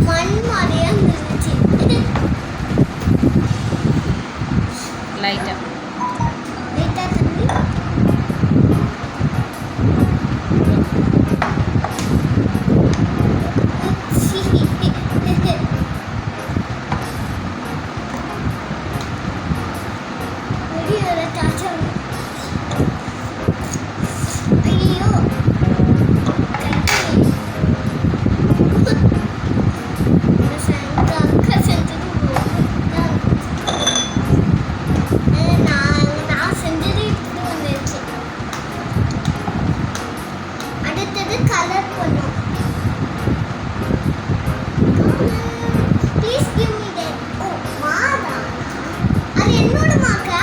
மண் மாதிரியா இருந்துச்சு. லைட்டா தண்ணி கலர் பண்ணும். Please give me that. ஓ மாதா, அது என்னோட மாக்கா.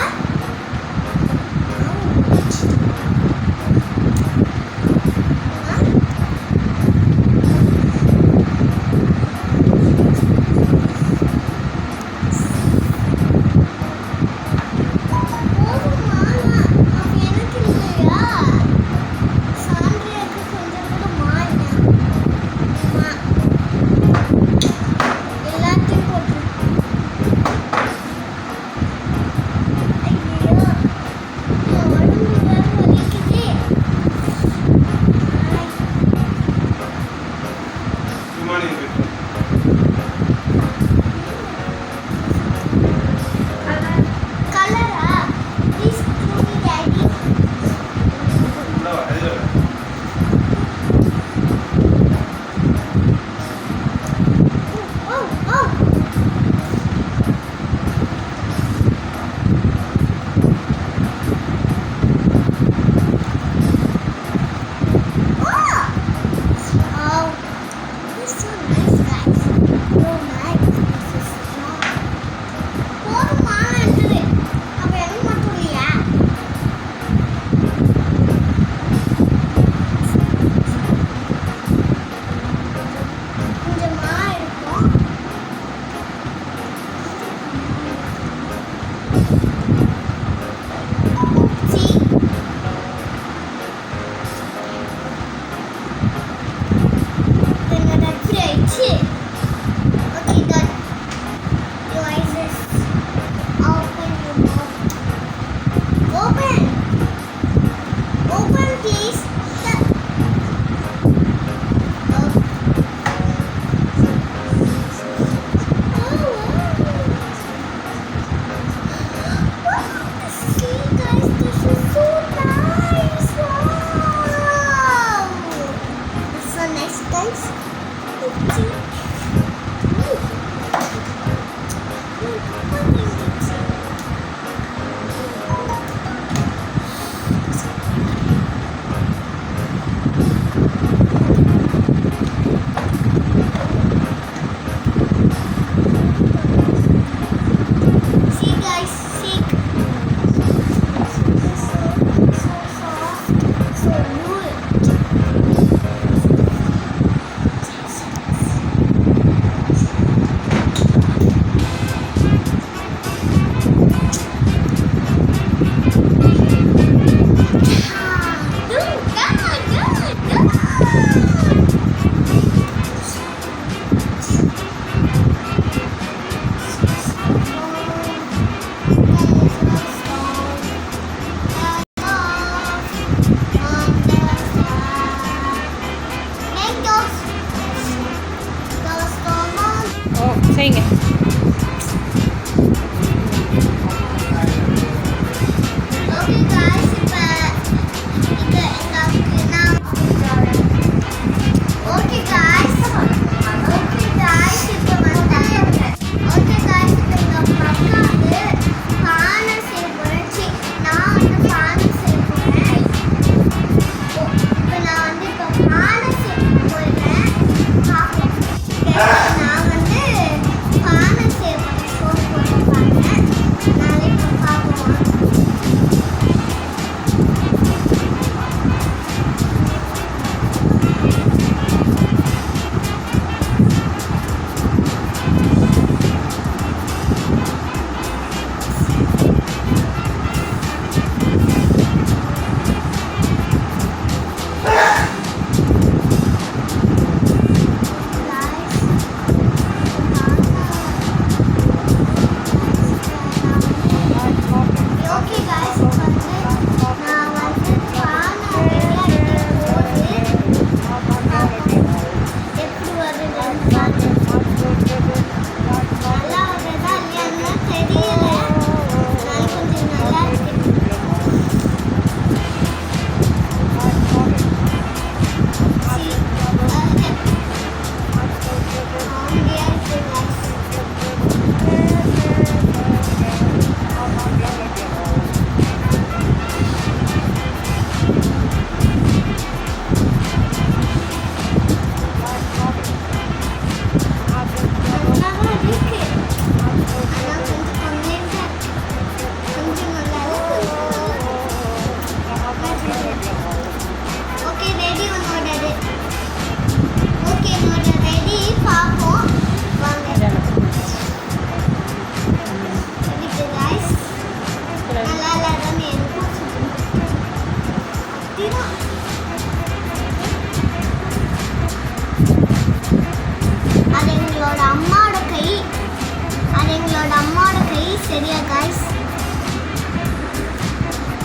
சரியா காய்ஸ்?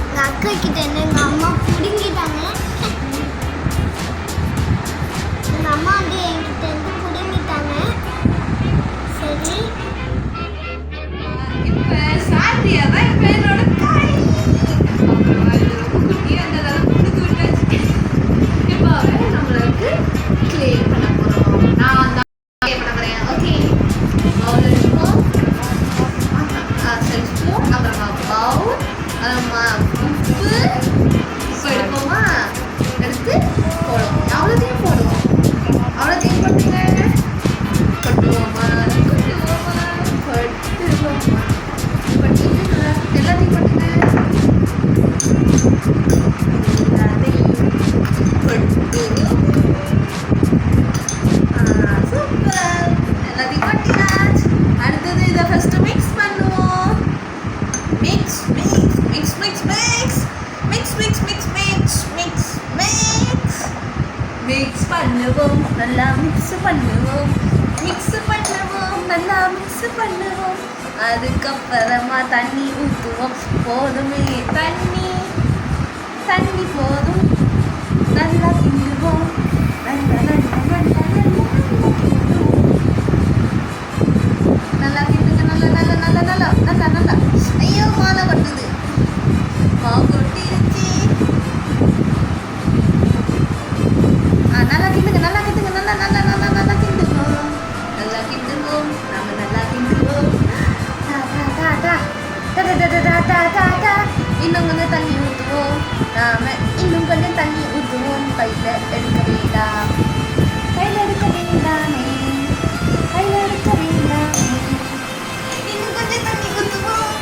எங்கள் அக்கா கிட்ட என்ன எங்கள் அம்மா பிடுங்கிட்டாங்க. எங்கள் அம்மா வந்து என்கிட்ட இருந்து பிடுங்கிட்டாங்க. சரி இப்ப சாந்தியா தான் இப்ப என்னோட காய். அது ரொம்ப குட்டியா இருந்ததால புடுங்க விட்டாச்சு. இப்ப அவன் நம்மளுக்கு க்ளே பண்ண போறோம். நான் தான் க்ளே பண்ண போறேன். ஓகே, பவுல் எடுப்போம். செல்ஃபோன், அப்புறமா பவுல், அப்புறமா உப்பு எடுப்போமா, எடுத்து போடுவோம். அவ்வளோத்தையும் போடுவோம். அவ்வளோத்தையும் போட்டுங்க. கொட்டுவோமா கொட்டுவோமா கொட்டுவோமா கொட்டுங்க. எல்லாத்தையும் கொட்டுங்க. எல்லாத்தையும் கொட்டுவோம். சூப்பர், எல்லாத்தையும் கொட்டினாச்சு. அடுத்தது இதை ஃபர்ஸ்ட் மிக்ஸ் பண்ணுவோம். Mix mix mix mix mix mix mix mix mix mix mix mix பண்ணுவோம். நல்லா மிக்ஸ் பண்ணுவோம். மிக்ஸ் பண்ணுவோம். நல்லா மிக்ஸ் பண்ணுவோம். அதுக்கப்புறமா தண்ணி ஊற்றுவோம். போதுமே தண்ணி, தண்ணி போதும். நல்லா கிண்டுவோம். நல்லா நல்லா நல்லா நல்லா நல்லா கிண்டுங்க. நல்லா நல்லா நல்லா நல்லா நல்லா நல்லா. ஐயோ, மாலை கொட்டுது. மாவு கொட்டிருச்சு. நல்லா கிண்டுங்க. நல்லா கிண்டுங்க. நல்லா நல்லா நல்லா நல்லா கிண்டுவோம். நல்லா கிண்டுவோம். நாம நல்லா கிண்டுவோம். டா டா டா டா டா டா டா டா டா டா டா. இன்னும் கொஞ்சம் தண்ணி ஊற்றுவோம். நாம இன்னும் கொஞ்சம் தண்ணி ஊற்றுவோம். கையில் எடுக்க வேண்டாம். கையில் எடுக்க வேண்டாமே. கையில் எடுக்க வேண்டாமே. இன்னும் கொஞ்சம் தண்ணி ஊற்றுவோம்.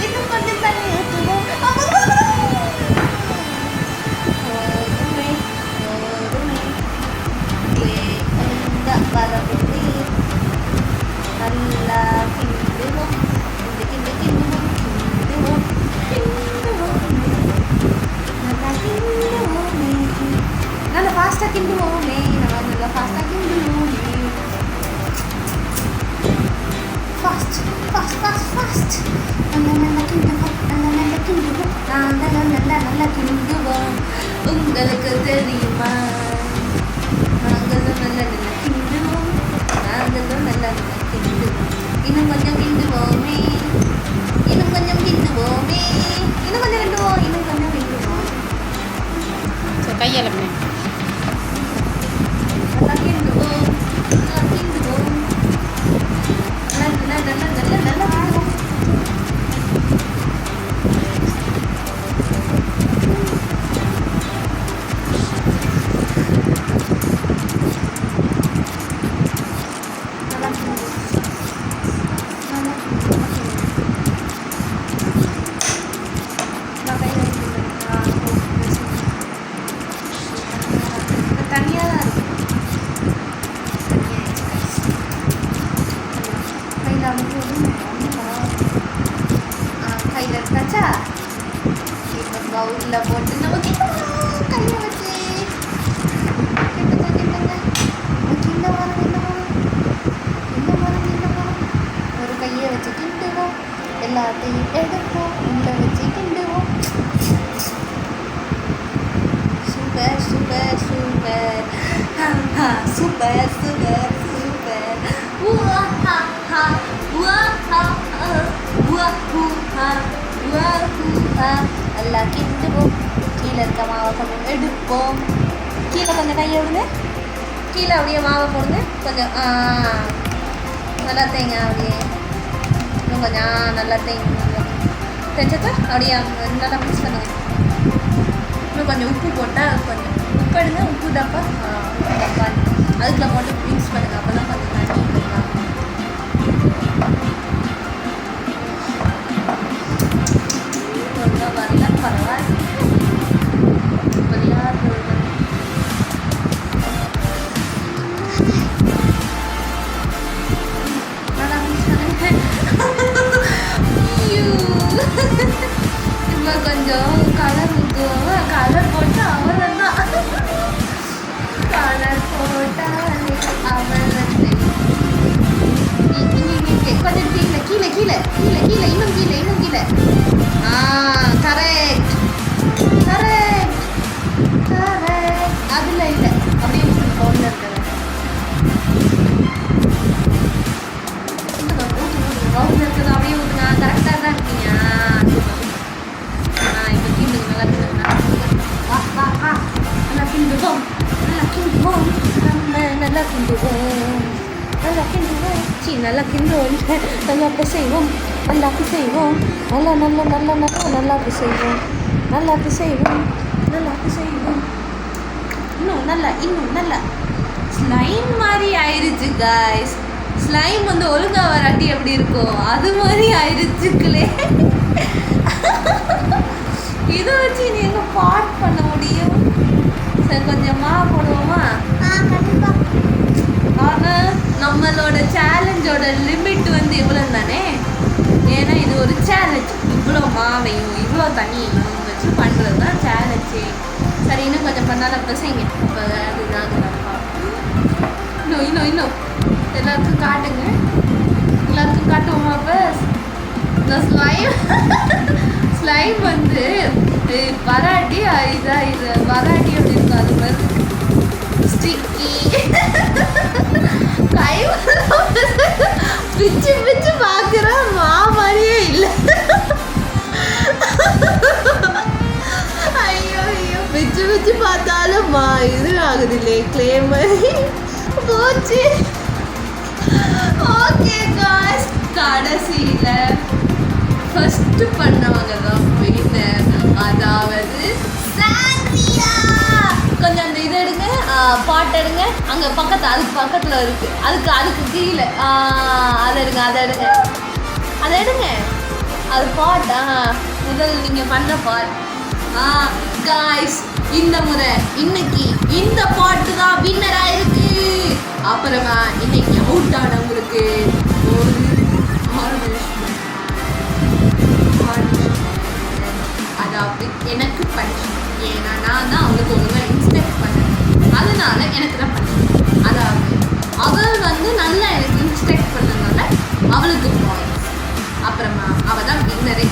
இன்னும் கொஞ்சம் தண்ணி ஊற்றுவோம். போதுமே போதுமே. இந்த வரவுமே நல்லா கிண்டுவோம். கிண்டு கிண்டு கிண்டுவோம். கிண்டுவோம் நல்லா கிண்டுவோமே. நல்லா ஃபாஸ்ட்டாக கிண்டுவோமே. நம்ம நல்லா ஃபாஸ்ட்டாக கிண்டுவோமே. Fast fast fast fast. நல்லா நல்லா கிண்டுவோம். நல்லா நல்லா கிண்டுவோம். நாங்களும் நல்லா நல்லா கிண்டுவோம். உங்களுக்கு தெரியுமா, நாங்களும் நல்ல நல்ல கிண்டுவோம். நாங்களும் நல்ல நல்ல கிண்டுவோம். இன்னும் கொஞ்சம் கிண்டுவோமே. இன்னும் கொஞ்சம் கிண்டுவோமே. இன்னும் கொஞ்சம் கிண்டுவோம். இன்னும் கொஞ்சம் கிண்டுவோம். ஸோ கையால் பண்ணு. நல்லா கிண்டுவோம். நல்லா கிண்டுவோம். நல்லா நல்லா நல்லா நல்லா கிண்டுவோம். தனியாக தான் இருக்கும். கையில் கையில் எடுத்தாச்சா? இப்போ பவுலில் போட்டு நம்ம கிண்டுவோம். கையை வச்சு கிண்டுங்க கிண்டுங்க. கிண்ட வரோம் கிண்ட வரோம் கிண்ட வரோம் கிண்ட வரோம். ஒரு கையை வச்சு கிண்டுவோம். எல்லாத்தையும் எடுப்போம். உள்ள வச்சு கிண்டுவோம். Super super super. Super super super. உவா ஹா ஹா உவா ஹா ஹா உவா ஹூ ஹா உவா ஹூ ஹா. நல்லா கிண்டுவோம். கீழே இருக்க மாவை கொஞ்சம் எடுப்போம். கீழே கொஞ்சம் கையை விடுங்க. கீழே அப்படியே மாவை போடுங்க. கொஞ்சம் நல்லா தேங்க. அப்படியே இன்னும் கொஞ்சம் நல்லா தேங்க. தெரிஞ்சதா அப்படியே நல்லா மிக்ஸ் பண்ணுங்க. இன்னும் கொஞ்சம் உப்பு போட்டால் கொஞ்சம் உப்பு எடுங்க. உப்பு டப்பா உப்பு டப்பா அதுக்குள்ள போட்டு மிக்ஸ் பண்ணுங்க. அப்போ தான் கொஞ்சம் தண்ணி ஊற்றலாம். ஒன்றும் வரல, பரவாயில்ல. நல்லா மிக்ஸ் பண்ணுங்க. இப்போ கொஞ்சம் கலர் ஊற்றுவோம். கலர் போட்டு அவ்வளோதான். கலர் போட்டாலே அவ்வளோ கொஞ்சம் கீழே கீழே கீழே கீழே கீழே இன்னும் கீழே இன்னும் கீழே. Correct correct correct. அதில் இல்லை, அப்படியே ஊற்றுங்க பவுலில் இருக்கிறத. பவுலில் இருக்கிறத அப்படியே ஊற்றுங்க. கரெக்டாக தான் இருக்கீங்க. இப்போ கிண்டுங்க, நல்லா கிண்டுங்க, நல்லா கிண்டுங்க. வா வா வா, நல்லா கிண்டுவோம், நல்லா கிண்டுவோம், நம்ம நல்லா கிண்டுவோம், நல்லா கிண்டுவோம். நல்லா கிண்டுவோம், நல்லா பிசைவோம், நல்லா பிசைவோம், நல்லா நல்லா நல்லா நல்லா நல்லா பிசைவோம், நல்லா பிசைவோம், நல்லா பிசைவோம். இன்னும் நல்லா ஸ்லைம் மாதிரி ஆயிடுச்சு guys. ஸ்லைம் வந்து ஒழுங்கா வராட்டி எப்படி இருக்கும் அது மாதிரி ஆயிடுச்சுங்களே. இதை வச்சு நீ எங்க பாட் பண்ண முடியும்? சரி கொஞ்சமா போடுவோமா? ஆனால் நம்மளோட சேலஞ்சோட லிமிட் வந்து இவ்வளோ தானே. ஏன்னா இது ஒரு சேலஞ்ச். இவ்வளோ மாவையும் இவ்வளோ தண்ணியையும் வச்சு பண்ணுறது தான் சேலஞ்சு. சரி இன்னும் கொஞ்சம் பண்ணாலும் பசங்க அப்போ அது நாங்கப்பா. இன்னும் எல்லாருக்கும் காட்டுங்க, எல்லாருக்கும் காட்டுவோமா? பஸ் இந்த ஸ்லைம் வந்து வராட்டி இது வராட்டி அப்படி இருக்கும். அது மாதிரி ஸ்டிக்கி கை பிச்சு பிச்சு பார்க்குற மாதிரியே இல்லை. ஐயோ ஐயோ, பிச்சு பிச்சு பார்த்தாலும் இது ஆகுது இல்லையே, கிளே மாதிரி போச்சு. ஓகே காய்ஸ், கடைசியில் ஃபர்ஸ்ட் பண்ணவங்க தான் வின்னர். அதாவது சாந்தியா. கொஞ்சம் அந்த இது எடுங்க, பாட்டு எடுங்க. அங்கே அதுக்கு பக்கத்தில் இருக்குது, அதுக்கு கீழே அதை எடுங்க. அது பாட். முதல் நீங்கள் பண்ண பாட். காய்ஸ், இந்த முறை இன்னைக்கு இந்த பாட்டு தான் வின்னராக இருக்கு. அப்புறமா இன்னைக்கு அவுட் ஆனவங்களுக்கு ஒரு அதாவது எனக்கு பனிஷ்மெண்ட். ஏன்னா நான் தான் அவளுக்கு ஒழுங்காக இன்ஸ்ட்ரக்ட் பண்ணேன், அதனால எனக்கு தான் பனிஷ்மெண்ட். அதாவது அவள் வந்து நல்லா எனக்கு இன்ஸ்ட்ரக்ட் பண்ணதுனால அவளுக்கு பாயிண்ட்ஸ். அப்புறமா அவள் தான் வின்னரே.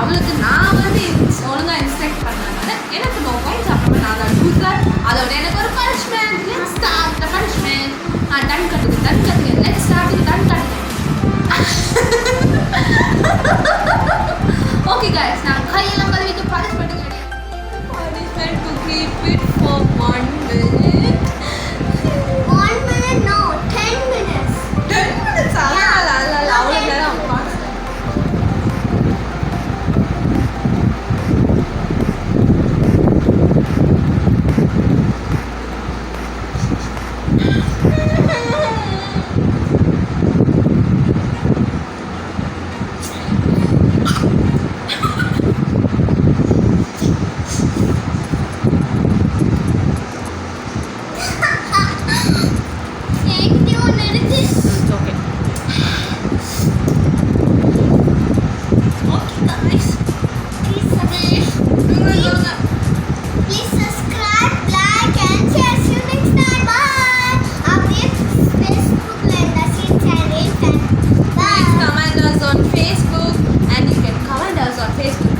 அவளுக்கு நான் வந்து ஒழுங்காக இன்ஸ்ட்ரக்ட் பண்ணதுனால எனக்கு நோ பாயிண்ட்ஸ். அப்புறமா நான் தான் லூசர். அதோட எனக்கு ஒரு punishment. Let's start the punishment. டன் கட்டுங்க லெட்ஸ் ஸ்டார்ட் தி டன் கட்டுங்க. ஓகே गाइस, நான் கையெல்லாம் கழுவிட்டு punishment to keep it for 1 minute. 1 minute no 10 minutes. 10 minutes அவ்வளோ நேரம் pass.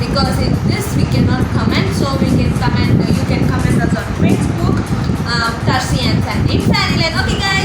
Because in this we cannot comment, so we can comment. You can comment us on Facebook, Tarsi and Sandy. Okay guys.